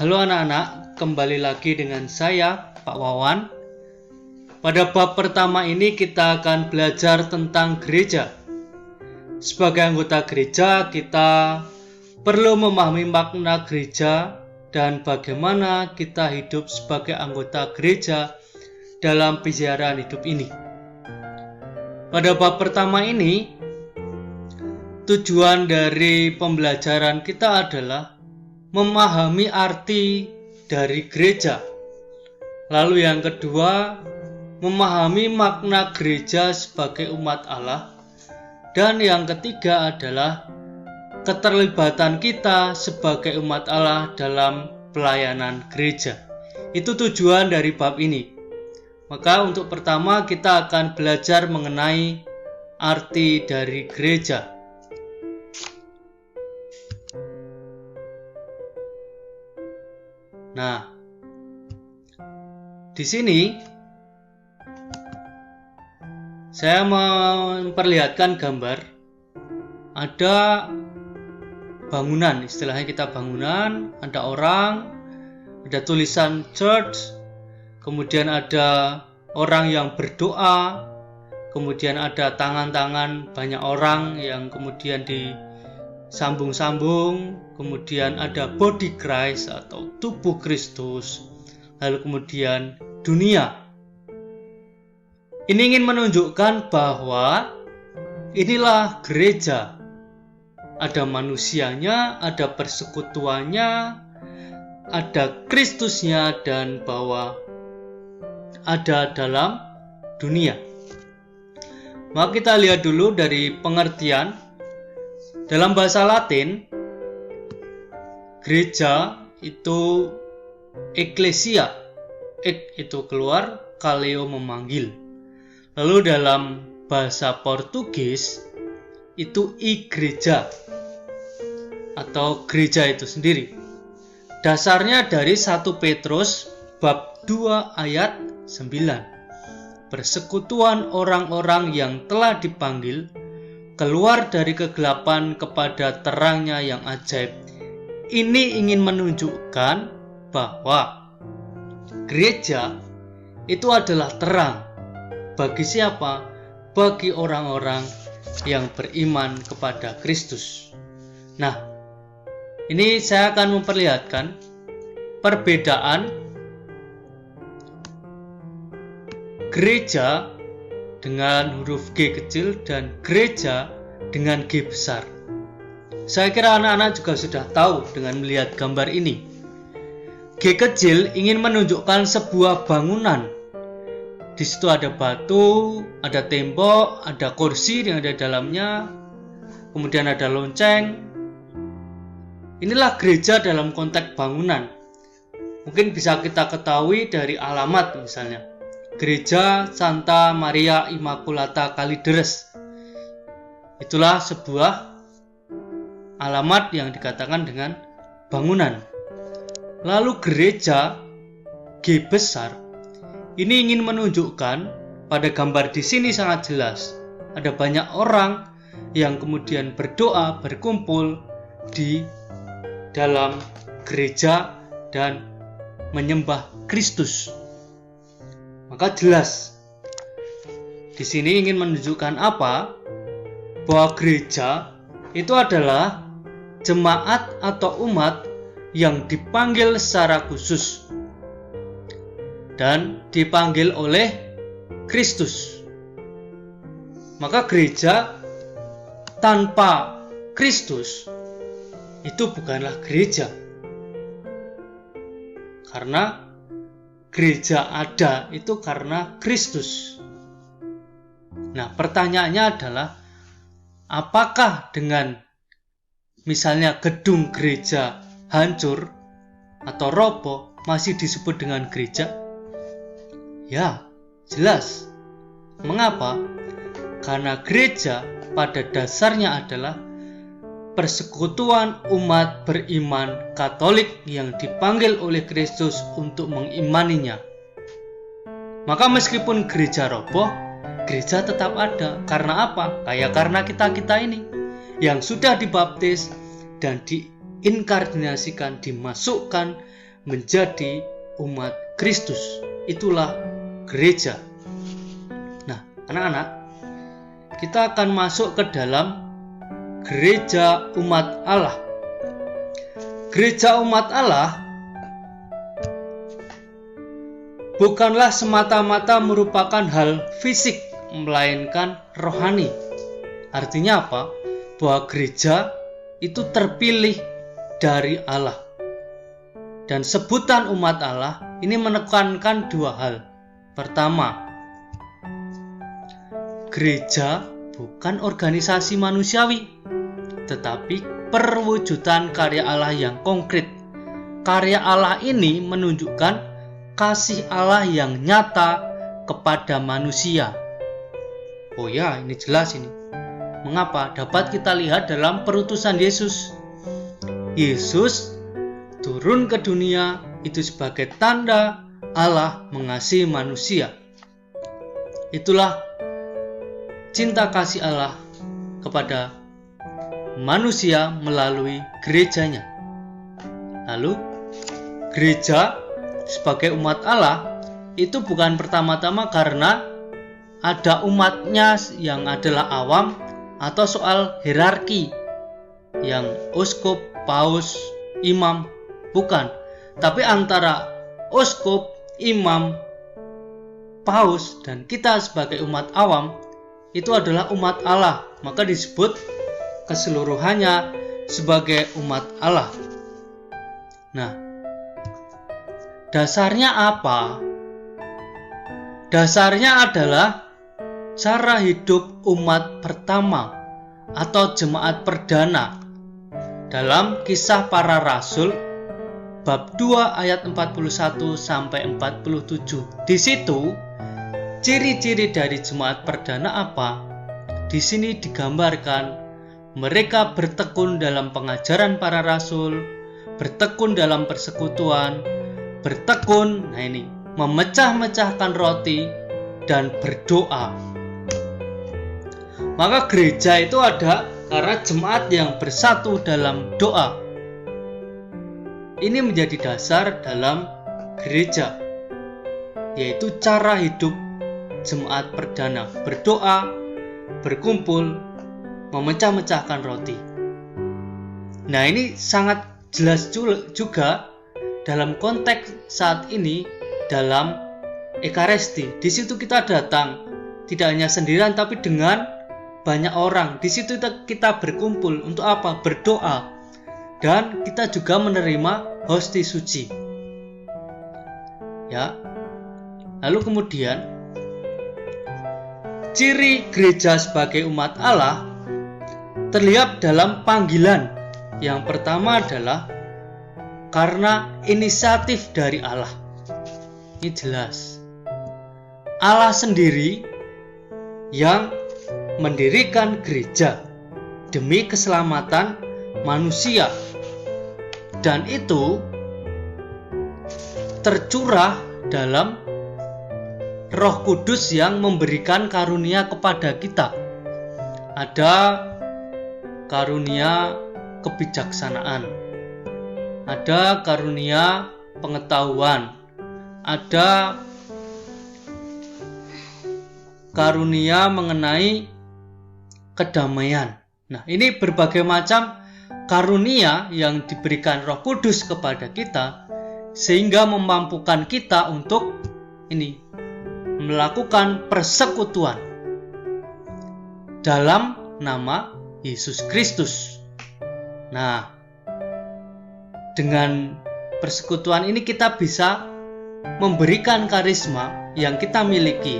Halo anak-anak, kembali lagi dengan saya, Pak Wawan. Pada bab pertama ini kita akan belajar tentang gereja. Sebagai anggota gereja, kita perlu memahami makna gereja dan bagaimana kita hidup sebagai anggota gereja dalam pijaran hidup ini. Pada bab pertama ini, tujuan dari pembelajaran kita adalah memahami arti dari gereja. Lalu yang kedua, memahami makna gereja sebagai umat Allah. Dan yang ketiga adalah keterlibatan kita sebagai umat Allah dalam pelayanan gereja. Itu tujuan dari bab ini. Maka untuk pertama kita akan belajar mengenai arti dari gereja. Nah, di sini saya memperlihatkan gambar ada bangunan, istilahnya kita bangunan, ada orang, ada tulisan church, kemudian ada orang yang berdoa, kemudian ada tangan-tangan banyak orang yang kemudian disambung-sambung, kemudian ada body Christ atau tubuh Kristus, lalu kemudian dunia. Ini ingin menunjukkan bahwa inilah gereja. Ada manusianya, ada persekutuannya, ada Kristusnya, dan bahwa ada dalam dunia. Maka kita lihat dulu dari pengertian. Dalam bahasa Latin, gereja itu eklesia, ek itu keluar, kaleo memanggil. Lalu dalam bahasa Portugis itu igreja atau gereja itu sendiri. Dasarnya dari 1 Petrus bab 2 ayat 9. Persekutuan orang-orang yang telah dipanggil keluar dari kegelapan kepada terangnya yang ajaib. Ini ingin menunjukkan bahwa gereja itu adalah terang. Bagi siapa? Bagi orang-orang yang beriman kepada Kristus. Nah, ini saya akan memperlihatkan perbedaan gereja dengan huruf G kecil dan gereja dengan G besar. Saya kira anak-anak juga sudah tahu dengan melihat gambar ini. G kecil ingin menunjukkan sebuah bangunan. Di situ ada batu, ada tembok, ada kursi yang ada di dalamnya, kemudian ada lonceng. Inilah gereja dalam konteks bangunan. Mungkin bisa kita ketahui dari alamat misalnya. Gereja Santa Maria Immaculata Kalideres. Itulah sebuah alamat yang dikatakan dengan bangunan. Lalu gereja G besar ini ingin menunjukkan pada gambar di sini sangat jelas. Ada banyak orang yang kemudian berdoa, berkumpul di dalam gereja dan menyembah Kristus. Maka jelas di sini ingin menunjukkan apa? Bahwa gereja itu adalah jemaat atau umat yang dipanggil secara khusus dan dipanggil oleh Kristus. Maka gereja tanpa Kristus itu bukanlah gereja. Karena gereja ada itu karena Kristus. Nah, pertanyaannya adalah apakah dengan misalnya gedung gereja hancur atau roboh masih disebut dengan gereja? Ya, jelas. Mengapa? Karena gereja pada dasarnya adalah persekutuan umat beriman Katolik yang dipanggil oleh Kristus untuk mengimaninya. Maka meskipun gereja roboh, gereja tetap ada. Karena apa? Karena kita ini yang sudah dibaptis dan diinkarnasikan, dimasukkan menjadi umat Kristus. Itulah gereja. Nah, anak-anak, kita akan masuk ke dalam gereja umat Allah. Gereja umat Allah bukanlah semata-mata merupakan hal fisik, melainkan rohani. Artinya apa? Bahwa gereja itu terpilih dari Allah. Dan sebutan umat Allah ini menekankan dua hal. Pertama, gereja bukan organisasi manusiawi, tetapi perwujudan karya Allah yang konkret. Karya Allah ini menunjukkan kasih Allah yang nyata kepada manusia. Oh ya, ini jelas ini. Mengapa? Dapat kita lihat dalam perutusan Yesus. Yesus turun ke dunia itu sebagai tanda Allah mengasihi manusia. Itulah cinta kasih Allah kepada manusia melalui gerejanya. Lalu, gereja sebagai umat Allah itu bukan pertama-tama karena ada umatnya yang adalah awam atau soal hierarki yang uskup, paus, imam, bukan. Tapi antara uskup, imam, paus, dan kita sebagai umat awam itu adalah umat Allah. Maka disebut keseluruhannya sebagai umat Allah. Nah, dasarnya apa? Dasarnya adalah cara hidup umat pertama atau jemaat perdana dalam Kisah Para Rasul bab 2 ayat 41 sampai 47. Di situ ciri-ciri dari jemaat perdana apa? Di sini digambarkan mereka bertekun dalam pengajaran para rasul, bertekun dalam persekutuan, bertekun, memecah-mecahkan roti dan berdoa. Maka gereja itu ada karena jemaat yang bersatu dalam doa. Ini menjadi dasar dalam gereja, yaitu cara hidup jemaat perdana, berdoa, berkumpul, memecah-mecahkan roti. Nah, ini sangat jelas juga dalam konteks saat ini dalam Ekaristi. Di situ kita datang tidak hanya sendirian tapi dengan banyak orang. Di situ kita berkumpul untuk apa? Berdoa. Dan kita juga menerima hosti suci. Ya. Lalu kemudian ciri gereja sebagai umat Allah terlihat dalam panggilan. Yang pertama adalah karena inisiatif dari Allah. Ini jelas. Allah sendiri yang mendirikan gereja demi keselamatan manusia. Dan itu tercurah dalam Roh Kudus yang memberikan karunia kepada kita. Ada karunia kebijaksanaan, ada karunia pengetahuan, ada karunia mengenai kedamaian. Nah, ini berbagai macam karunia yang diberikan Roh Kudus kepada kita sehingga memampukan kita untuk melakukan persekutuan dalam nama Yesus Kristus. Nah, dengan persekutuan ini kita bisa memberikan karisma yang kita miliki.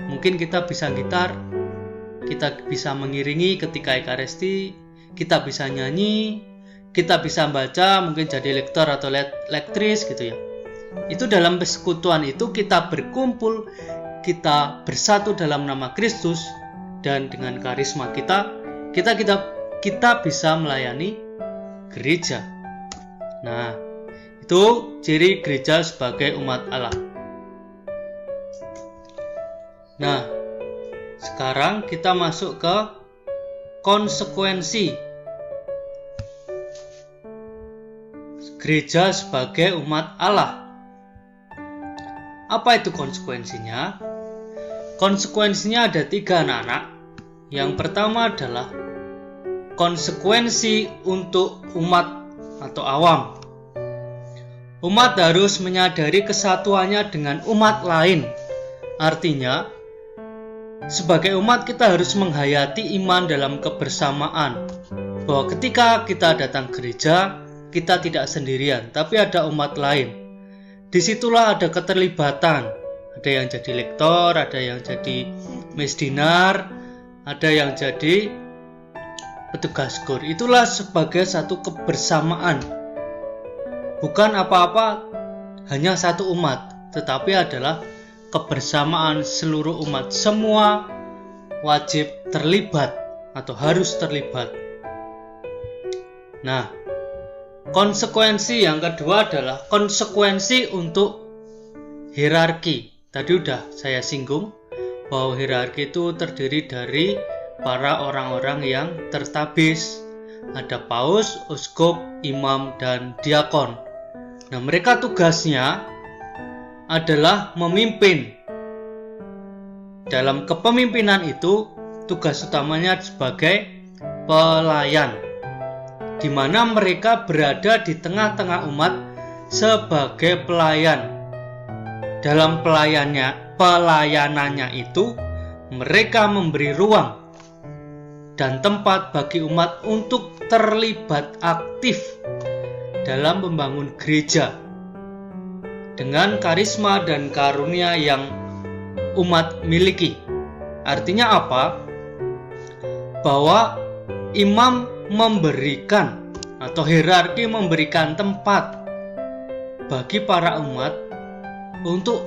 Mungkin kita bisa gitar, kita bisa mengiringi ketika Ekaristi, kita bisa nyanyi, kita bisa baca, mungkin jadi lektor atau lektris gitu ya. Itu dalam persekutuan itu kita berkumpul, kita bersatu dalam nama Kristus, dan dengan karisma kita bisa melayani gereja. Nah, itu ciri gereja sebagai umat Allah. Nah, sekarang kita masuk ke konsekuensi gereja sebagai umat Allah. Apa itu konsekuensinya? Konsekuensinya ada 3 anak-anak. Yang pertama adalah konsekuensi untuk umat atau awam. Umat harus menyadari kesatuannya dengan umat lain. Artinya, sebagai umat kita harus menghayati iman dalam kebersamaan. Bahwa ketika kita datang gereja, kita tidak sendirian, tapi ada umat lain. Disitulah ada keterlibatan. Ada yang jadi lektor, ada yang jadi mesdinar, ada yang jadi petugas GOR. Itulah sebagai satu kebersamaan. Bukan apa-apa hanya satu umat, tetapi adalah kebersamaan seluruh umat. Semua wajib terlibat atau harus terlibat. Nah, konsekuensi yang kedua adalah konsekuensi untuk hierarki. Tadi udah saya singgung bahwa hierarki itu terdiri dari para orang-orang yang tertabis. Ada paus, uskup, imam, dan diakon. Nah, mereka tugasnya adalah memimpin. Dalam kepemimpinan itu, tugas utamanya sebagai pelayan, di mana mereka berada di tengah-tengah umat sebagai pelayan. Dalam pelayanannya itu, mereka memberi ruang dan tempat bagi umat untuk terlibat aktif dalam membangun gereja dengan karisma dan karunia yang umat miliki. Artinya apa? Bahwa imam memberikan atau hierarki memberikan tempat bagi para umat untuk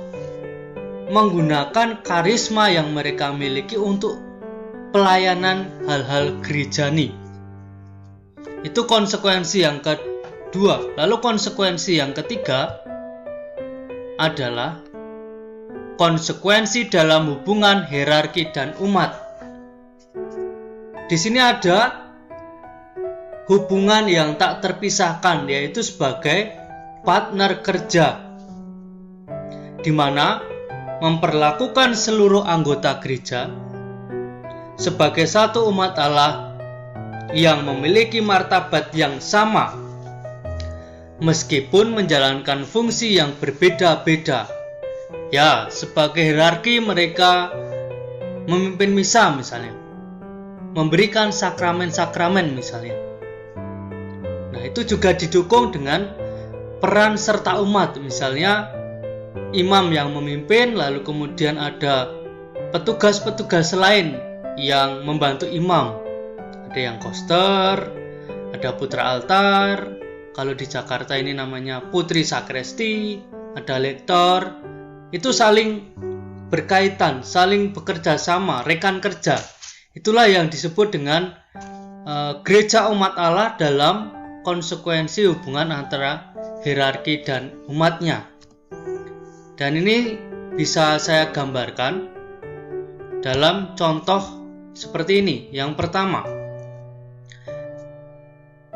menggunakan karisma yang mereka miliki untuk pelayanan hal-hal gerejani. Itu konsekuensi yang kedua. Lalu konsekuensi yang ketiga adalah konsekuensi dalam hubungan hierarki dan umat. Di sini ada hubungan yang tak terpisahkan, yaitu sebagai partner kerja, di mana memperlakukan seluruh anggota gereja sebagai satu umat Allah yang memiliki martabat yang sama, meskipun menjalankan fungsi yang berbeda-beda. Ya, sebagai hierarki mereka memimpin misa misalnya, memberikan sakramen-sakramen misalnya. Nah, itu juga didukung dengan peran serta umat, misalnya imam yang memimpin, lalu kemudian ada petugas-petugas lain yang membantu imam. Ada yang koster, ada putra altar, kalau di Jakarta ini namanya putri sakresti, ada lektor. Itu saling berkaitan, saling bekerja sama, rekan kerja. Itulah yang disebut dengan gereja umat Allah dalam konsekuensi hubungan antara hierarki dan umatnya. Dan ini bisa saya gambarkan dalam contoh seperti ini. Yang pertama,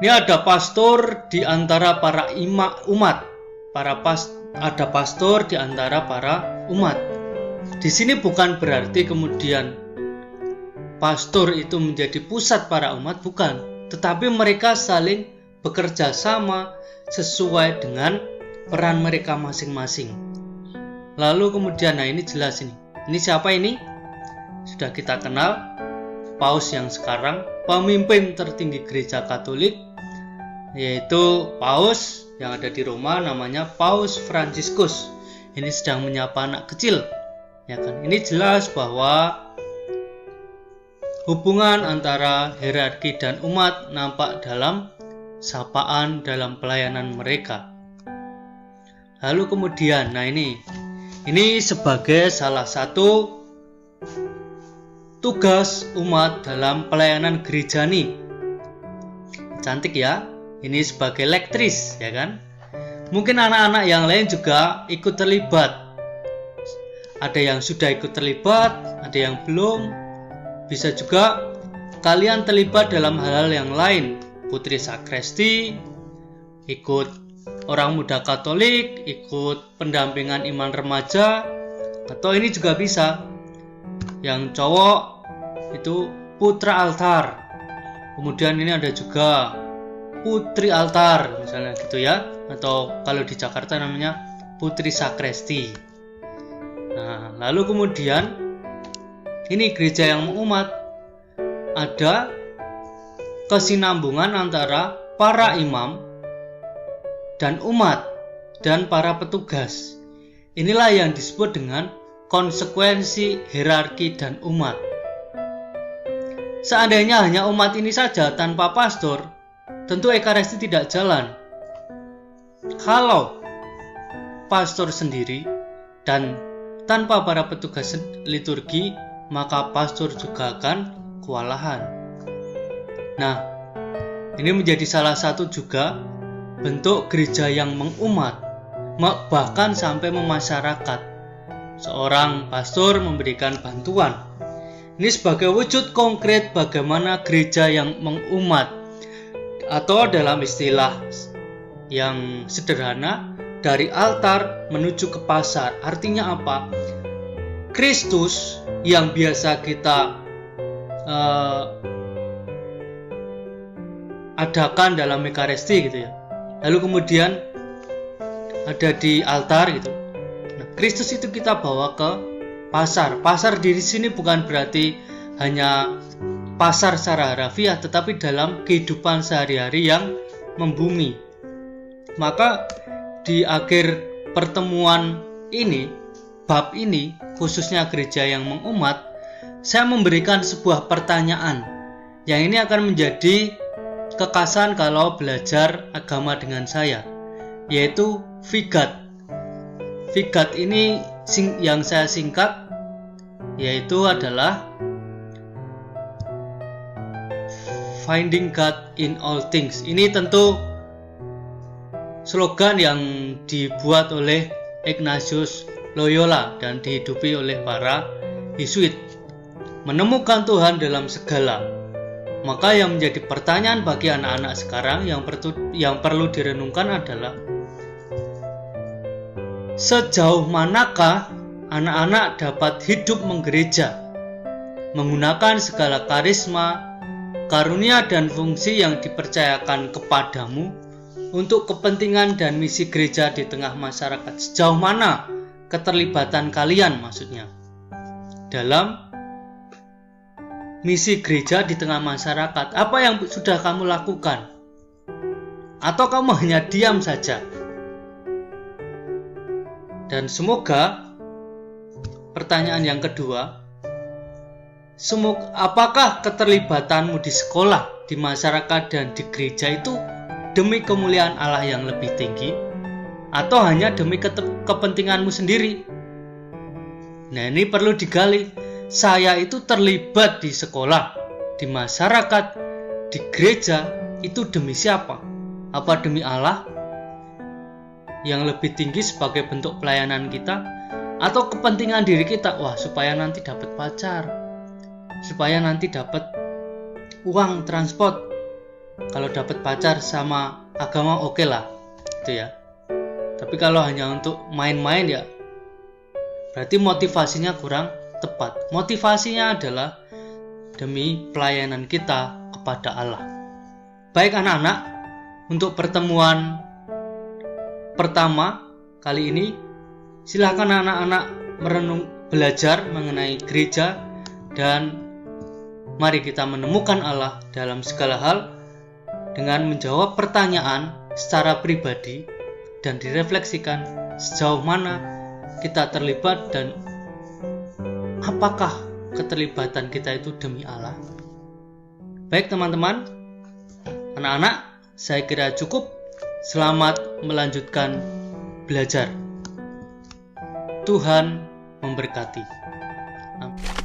ini ada pastor di antara para umat. Ada pastor di antara para umat. Di sini bukan berarti kemudian pastor itu menjadi pusat para umat, bukan. Tetapi mereka saling bekerja sama sesuai dengan peran mereka masing-masing. Lalu kemudian, nah ini jelas ini. Ini siapa ini? Sudah kita kenal, paus yang sekarang, pemimpin tertinggi gereja Katolik, yaitu paus yang ada di Roma, namanya Paus Fransiskus. Ini sedang menyapa anak kecil, ya kan? Ini jelas bahwa hubungan antara hierarki dan umat nampak dalam sapaan, dalam pelayanan mereka. Lalu kemudian, nah ini sebagai salah satu tugas umat dalam pelayanan gerejani. Cantik ya, ini sebagai lektris, ya kan? Mungkin anak-anak yang lain juga ikut terlibat. Ada yang sudah ikut terlibat, ada yang belum. Bisa juga kalian terlibat dalam hal-hal yang lain. Putri sakresti ikut orang muda Katolik, ikut pendampingan iman remaja, atau ini juga bisa yang cowok itu putra altar. Kemudian ini ada juga putri altar misalnya gitu ya, atau kalau di Jakarta namanya putri sakresti. Nah, lalu kemudian ini gereja yang mengumat, ada kesinambungan antara para imam dan umat dan para petugas. Inilah yang disebut dengan konsekuensi hierarki dan umat. Seandainya hanya umat ini saja tanpa pastor, tentu ekaristi tidak jalan. Kalau pastor sendiri dan tanpa para petugas liturgi, maka pastor juga akan kewalahan. Nah, ini menjadi salah satu juga bentuk gereja yang mengumat, bahkan sampai memasyarakat. Seorang pastor memberikan bantuan. Ini sebagai wujud konkret bagaimana gereja yang mengumat, atau dalam istilah yang sederhana, dari altar menuju ke pasar. Artinya apa? Kristus yang biasa kita adakan dalam ekaristi gitu ya, lalu kemudian ada di altar gitu. Nah, Kristus itu kita bawa ke pasar. Pasar di sini bukan berarti hanya pasar secara harafiah, tetapi dalam kehidupan sehari-hari yang membumi. Maka di akhir pertemuan ini, bab ini, khususnya gereja yang mengumat, saya memberikan sebuah pertanyaan yang ini akan menjadi kekasan kalau belajar agama dengan saya, yaitu Vigat. Vigat ini yang saya singkat yaitu adalah Finding God in All Things. Ini tentu slogan yang dibuat oleh Ignatius Loyola dan dihidupi oleh para Yesuit. Menemukan Tuhan dalam segala. Maka yang menjadi pertanyaan bagi anak-anak sekarang yang perlu direnungkan adalah, sejauh manakah anak-anak dapat hidup menggereja, menggunakan segala karisma, karunia dan fungsi yang dipercayakan kepadamu untuk kepentingan dan misi gereja di tengah masyarakat. Sejauh mana keterlibatan kalian maksudnya dalam misi gereja di tengah masyarakat? Apa yang sudah kamu lakukan? Atau kamu hanya diam saja? Dan semoga pertanyaan yang kedua, apakah keterlibatanmu di sekolah, di masyarakat, dan di gereja itu demi kemuliaan Allah yang lebih tinggi, atau hanya demi kepentinganmu sendiri? Nah, ini perlu digali. Saya itu terlibat di sekolah, di masyarakat, di gereja, itu demi siapa? Apa demi Allah yang lebih tinggi sebagai bentuk pelayanan kita, atau kepentingan diri kita? Wah, supaya nanti dapat pacar, supaya nanti dapat uang transport. Kalau dapat pacar sama agama oke lah, gitu ya. Tapi kalau hanya untuk main-main ya, berarti motivasinya kurang tepat. Motivasinya adalah demi pelayanan kita kepada Allah. Baik anak-anak, untuk pertemuan pertama kali ini, silakan anak-anak belajar mengenai gereja, dan mari kita menemukan Allah dalam segala hal dengan menjawab pertanyaan secara pribadi dan direfleksikan sejauh mana kita terlibat dan apakah keterlibatan kita itu demi Allah. Baik teman-teman, anak-anak, saya kira cukup. Selamat melanjutkan belajar. Tuhan memberkati. Amin.